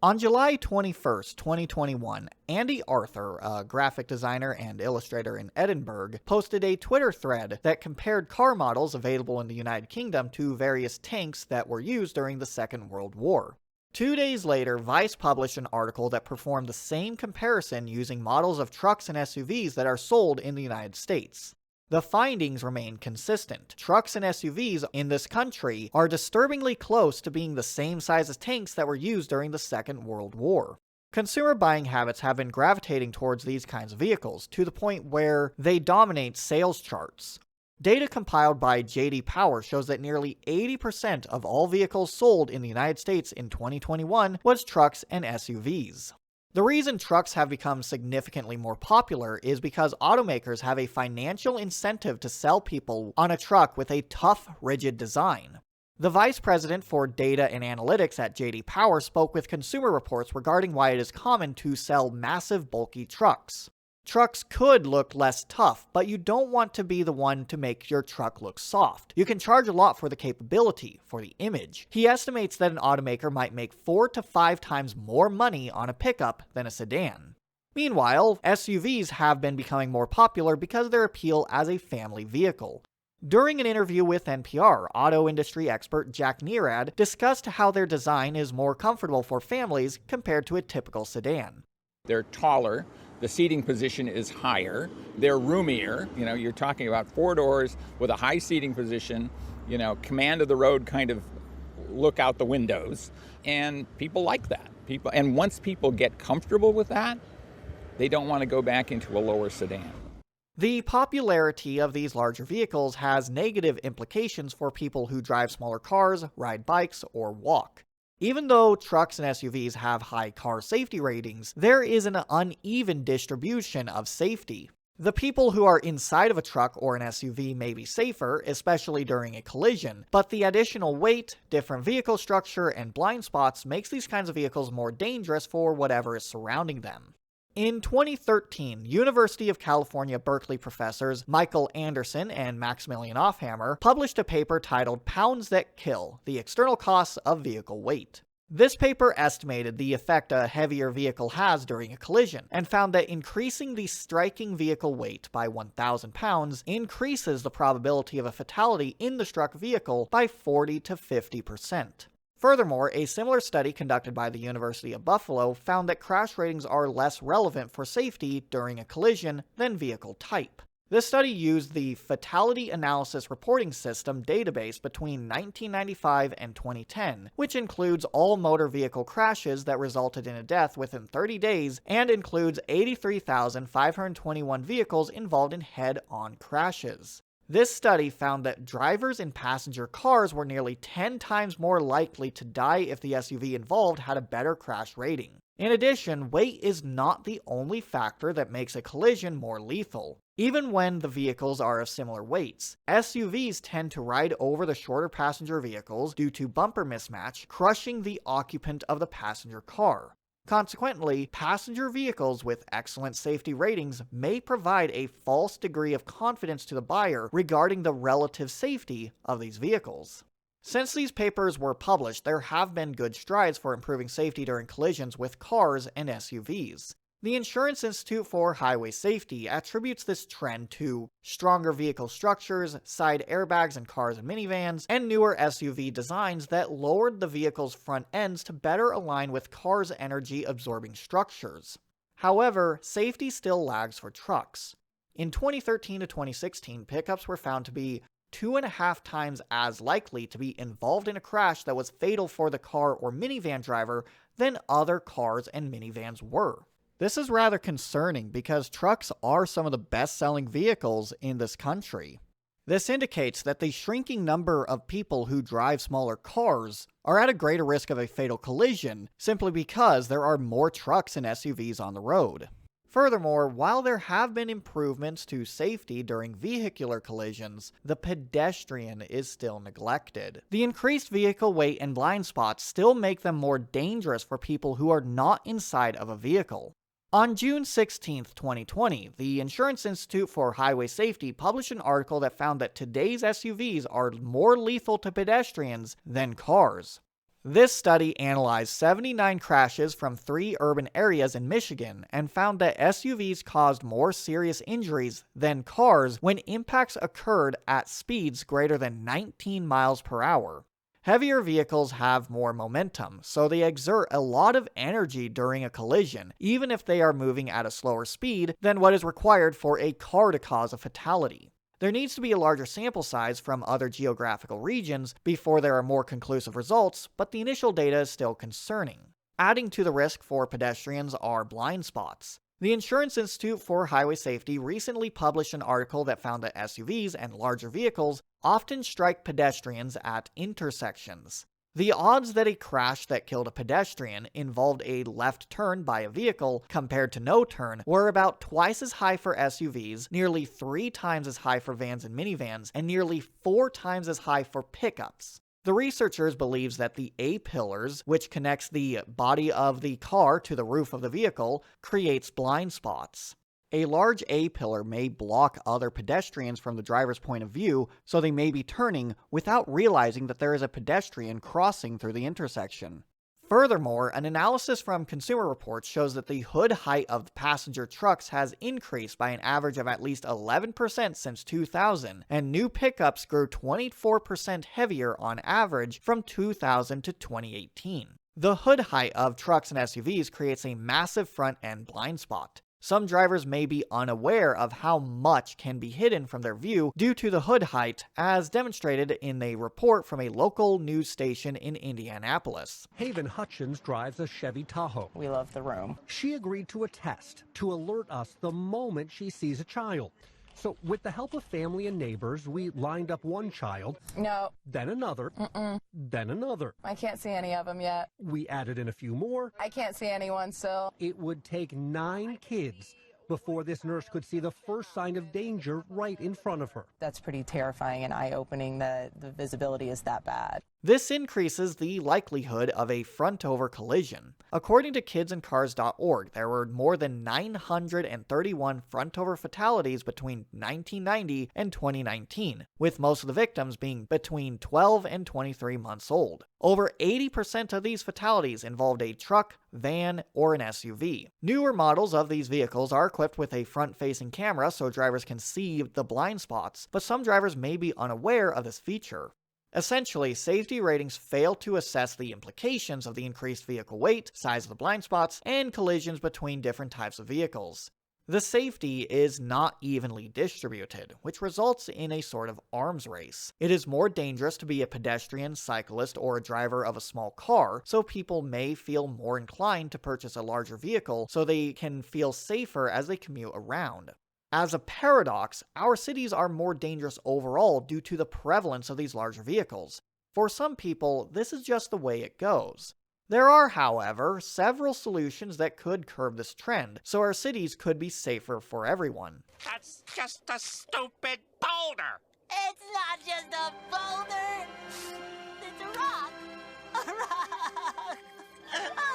On July 21st, 2021, Andy Arthur, a graphic designer and illustrator in Edinburgh, posted a Twitter thread that compared car models available in the United Kingdom to various tanks that were used during the Second World War. 2 days later, Vice published an article that performed the same comparison using models of trucks and SUVs that are sold in the United States. The findings remain consistent. Trucks and SUVs in this country are disturbingly close to being the same size as tanks that were used during the Second World War. Consumer buying habits have been gravitating towards these kinds of vehicles to the point where they dominate sales charts. Data compiled by J.D. Power shows that nearly 80% of all vehicles sold in the United States in 2021 was trucks and SUVs. The reason trucks have become significantly more popular is because automakers have a financial incentive to sell people on a truck with a tough, rigid design. The vice president for data and analytics at J.D. Power spoke with Consumer Reports regarding why it is common to sell massive, bulky trucks. Trucks could look less tough, but you don't want to be the one to make your truck look soft. You can charge a lot for the capability, for the image. He estimates that an automaker might make 4 to 5 times more money on a pickup than a sedan. Meanwhile, SUVs have been becoming more popular because of their appeal as a family vehicle. During an interview with NPR, auto industry expert Jack Nerad discussed how their design is more comfortable for families compared to a typical sedan. They're taller. The seating position is higher. They're roomier. You're talking about 4 doors with a high seating position, command of the road kind of look out the windows. And people like that. And once people get comfortable with that, they don't want to go back into a lower sedan. The popularity of these larger vehicles has negative implications for people who drive smaller cars, ride bikes, or walk. Even though trucks and SUVs have high car safety ratings, there is an uneven distribution of safety. The people who are inside of a truck or an SUV may be safer, especially during a collision, but the additional weight, different vehicle structure, and blind spots makes these kinds of vehicles more dangerous for whatever is surrounding them. In 2013, University of California, Berkeley professors Michael Anderson and Maximilian Offhammer published a paper titled "Pounds That Kill: The External Costs of Vehicle Weight." This paper estimated the effect a heavier vehicle has during a collision, and found that increasing the striking vehicle weight by 1,000 pounds increases the probability of a fatality in the struck vehicle by 40 to 50%. Furthermore, a similar study conducted by the University of Buffalo found that crash ratings are less relevant for safety during a collision than vehicle type. This study used the Fatality Analysis Reporting System database between 1995 and 2010, which includes all motor vehicle crashes that resulted in a death within 30 days and includes 83,521 vehicles involved in head-on crashes. This study found that drivers in passenger cars were nearly 10 times more likely to die if the SUV involved had a better crash rating. In addition, weight is not the only factor that makes a collision more lethal. Even when the vehicles are of similar weights, SUVs tend to ride over the shorter passenger vehicles due to bumper mismatch, crushing the occupant of the passenger car. Consequently, passenger vehicles with excellent safety ratings may provide a false degree of confidence to the buyer regarding the relative safety of these vehicles. Since these papers were published, there have been good strides for improving safety during collisions with cars and SUVs. The Insurance Institute for Highway Safety attributes this trend to stronger vehicle structures, side airbags in cars and minivans, and newer SUV designs that lowered the vehicle's front ends to better align with cars' energy-absorbing structures. However, safety still lags for trucks. In 2013 to 2016, pickups were found to be 2.5 times as likely to be involved in a crash that was fatal for the car or minivan driver than other cars and minivans were. This is rather concerning because trucks are some of the best-selling vehicles in this country. This indicates that the shrinking number of people who drive smaller cars are at a greater risk of a fatal collision simply because there are more trucks and SUVs on the road. Furthermore, while there have been improvements to safety during vehicular collisions, the pedestrian is still neglected. The increased vehicle weight and blind spots still make them more dangerous for people who are not inside of a vehicle. On June 16, 2020, the Insurance Institute for Highway Safety published an article that found that today's SUVs are more lethal to pedestrians than cars. This study analyzed 79 crashes from 3 urban areas in Michigan and found that SUVs caused more serious injuries than cars when impacts occurred at speeds greater than 19 miles per hour. Heavier vehicles have more momentum, so they exert a lot of energy during a collision, even if they are moving at a slower speed than what is required for a car to cause a fatality. There needs to be a larger sample size from other geographical regions before there are more conclusive results, but the initial data is still concerning. Adding to the risk for pedestrians are blind spots. The Insurance Institute for Highway Safety recently published an article that found that SUVs and larger vehicles often strike pedestrians at intersections. The odds that a crash that killed a pedestrian involved a left turn by a vehicle compared to no turn were about twice as high for SUVs, nearly 3 times as high for vans and minivans, and nearly 4 times as high for pickups. The researchers believes that the A-pillars, which connects the body of the car to the roof of the vehicle, creates blind spots. A large A-pillar may block other pedestrians from the driver's point of view, so they may be turning without realizing that there is a pedestrian crossing through the intersection. Furthermore, an analysis from Consumer Reports shows that the hood height of passenger trucks has increased by an average of at least 11% since 2000, and new pickups grew 24% heavier on average from 2000 to 2018. The hood height of trucks and SUVs creates a massive front end blind spot. Some drivers may be unaware of how much can be hidden from their view due to the hood height, as demonstrated in a report from a local news station in Indianapolis. Haven Hutchins drives a Chevy Tahoe. We love the room. She agreed to a test to alert us the moment she sees a child. So with the help of family and neighbors, we lined up one child. No. Then another. Then another. I can't see any of them yet. We added in a few more. I can't see anyone still. It would take 9 kids before this nurse could see the first sign of danger right in front of her. That's pretty terrifying and eye-opening that the visibility is that bad. This increases the likelihood of a front-over collision. According to kidsandcars.org, there were more than 931 front-over fatalities between 1990 and 2019, with most of the victims being between 12 and 23 months old. Over 80% of these fatalities involved a truck, van, or an SUV. Newer models of these vehicles are equipped with a front-facing camera so drivers can see the blind spots, but some drivers may be unaware of this feature. Essentially, safety ratings fail to assess the implications of the increased vehicle weight, size of the blind spots, and collisions between different types of vehicles. The safety is not evenly distributed, which results in a sort of arms race. It is more dangerous to be a pedestrian, cyclist, or a driver of a small car, so people may feel more inclined to purchase a larger vehicle so they can feel safer as they commute around. As a paradox, our cities are more dangerous overall due to the prevalence of these larger vehicles. For some people, this is just the way it goes. There are, however, several solutions that could curb this trend, so our cities could be safer for everyone. That's just a stupid boulder! It's not just a boulder! It's a rock! A rock! A rock!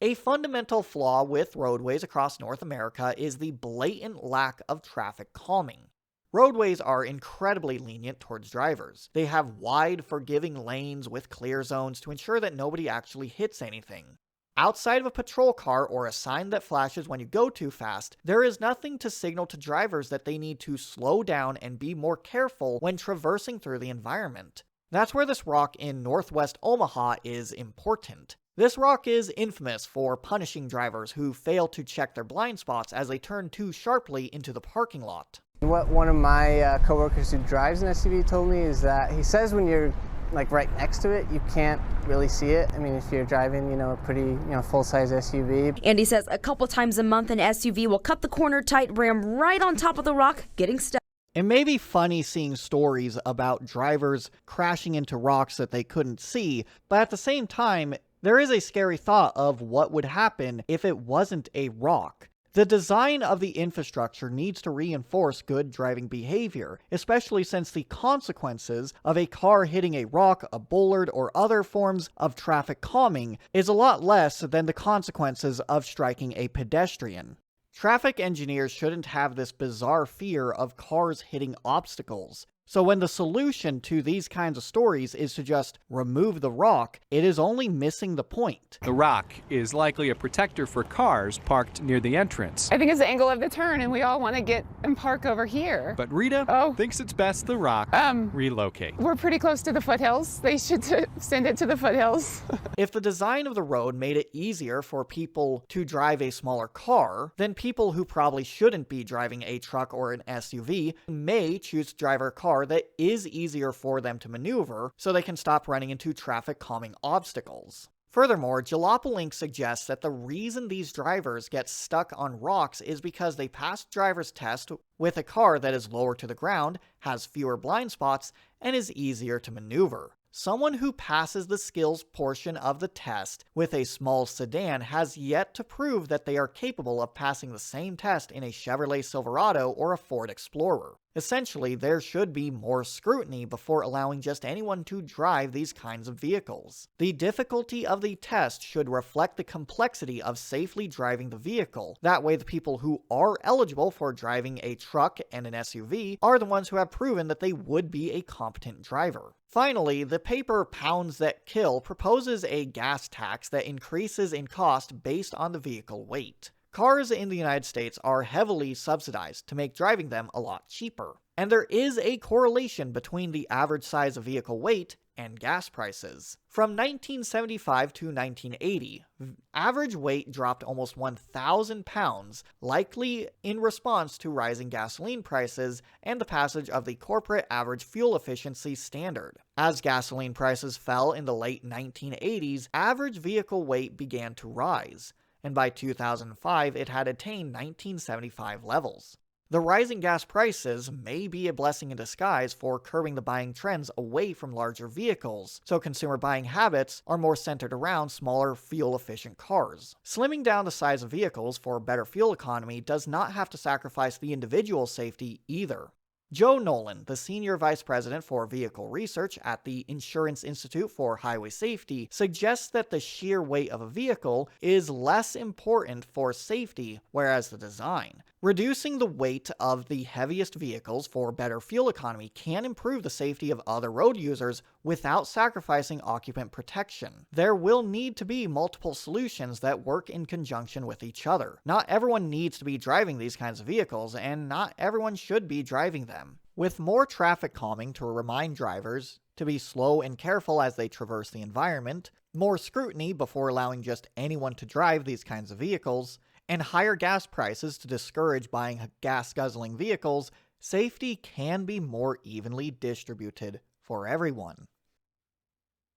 A fundamental flaw with roadways across North America is the blatant lack of traffic calming. Roadways are incredibly lenient towards drivers. They have wide, forgiving lanes with clear zones to ensure that nobody actually hits anything. Outside of a patrol car or a sign that flashes when you go too fast, there is nothing to signal to drivers that they need to slow down and be more careful when traversing through the environment. That's where this rock in northwest Omaha is important. This rock is infamous for punishing drivers who fail to check their blind spots as they turn too sharply into the parking lot. What one of my coworkers who drives an SUV told me is that he says when you're like right next to it, you can't really see it. I mean, if you're driving, a pretty, full-size SUV. Andy says a couple times a month an SUV will cut the corner tight, ram right on top of the rock, getting stuck. It may be funny seeing stories about drivers crashing into rocks that they couldn't see, but at the same time, there is a scary thought of what would happen if it wasn't a rock. The design of the infrastructure needs to reinforce good driving behavior, especially since the consequences of a car hitting a rock, a bollard, or other forms of traffic calming is a lot less than the consequences of striking a pedestrian. Traffic engineers shouldn't have this bizarre fear of cars hitting obstacles. So when the solution to these kinds of stories is to just remove the rock, it is only missing the point. The rock is likely a protector for cars parked near the entrance. I think it's the angle of the turn, and we all want to get and park over here. But Rita thinks it's best the rock relocate. We're pretty close to the foothills. They should send it to the foothills. If the design of the road made it easier for people to drive a smaller car, then people who probably shouldn't be driving a truck or an SUV may choose to drive a car that is easier for them to maneuver so they can stop running into traffic calming obstacles. Furthermore, Jalopnik suggests that the reason these drivers get stuck on rocks is because they passed driver's test with a car that is lower to the ground, has fewer blind spots, and is easier to maneuver. Someone who passes the skills portion of the test with a small sedan has yet to prove that they are capable of passing the same test in a Chevrolet Silverado or a Ford Explorer. Essentially, there should be more scrutiny before allowing just anyone to drive these kinds of vehicles. The difficulty of the test should reflect the complexity of safely driving the vehicle. That way, the people who are eligible for driving a truck and an SUV are the ones who have proven that they would be a competent driver. Finally, the paper Pounds That Kill proposes a gas tax that increases in cost based on the vehicle weight. Cars in the United States are heavily subsidized to make driving them a lot cheaper. And there is a correlation between the average size of vehicle weight and gas prices. From 1975 to 1980, average weight dropped almost 1,000 pounds, likely in response to rising gasoline prices and the passage of the corporate average fuel efficiency standard. As gasoline prices fell in the late 1980s, average vehicle weight began to rise, and by 2005 it had attained 1975 levels. The rising gas prices may be a blessing in disguise for curbing the buying trends away from larger vehicles, so consumer buying habits are more centered around smaller, fuel-efficient cars. Slimming down the size of vehicles for better fuel economy does not have to sacrifice the individual's safety either. Joe Nolan, the Senior Vice President for Vehicle Research at the Insurance Institute for Highway Safety, suggests that the sheer weight of a vehicle is less important for safety, whereas the design. Reducing the weight of the heaviest vehicles for better fuel economy can improve the safety of other road users without sacrificing occupant protection. There will need to be multiple solutions that work in conjunction with each other. Not everyone needs to be driving these kinds of vehicles, and not everyone should be driving them. With more traffic calming to remind drivers to be slow and careful as they traverse the environment, more scrutiny before allowing just anyone to drive these kinds of vehicles, and higher gas prices to discourage buying gas-guzzling vehicles, safety can be more evenly distributed for everyone.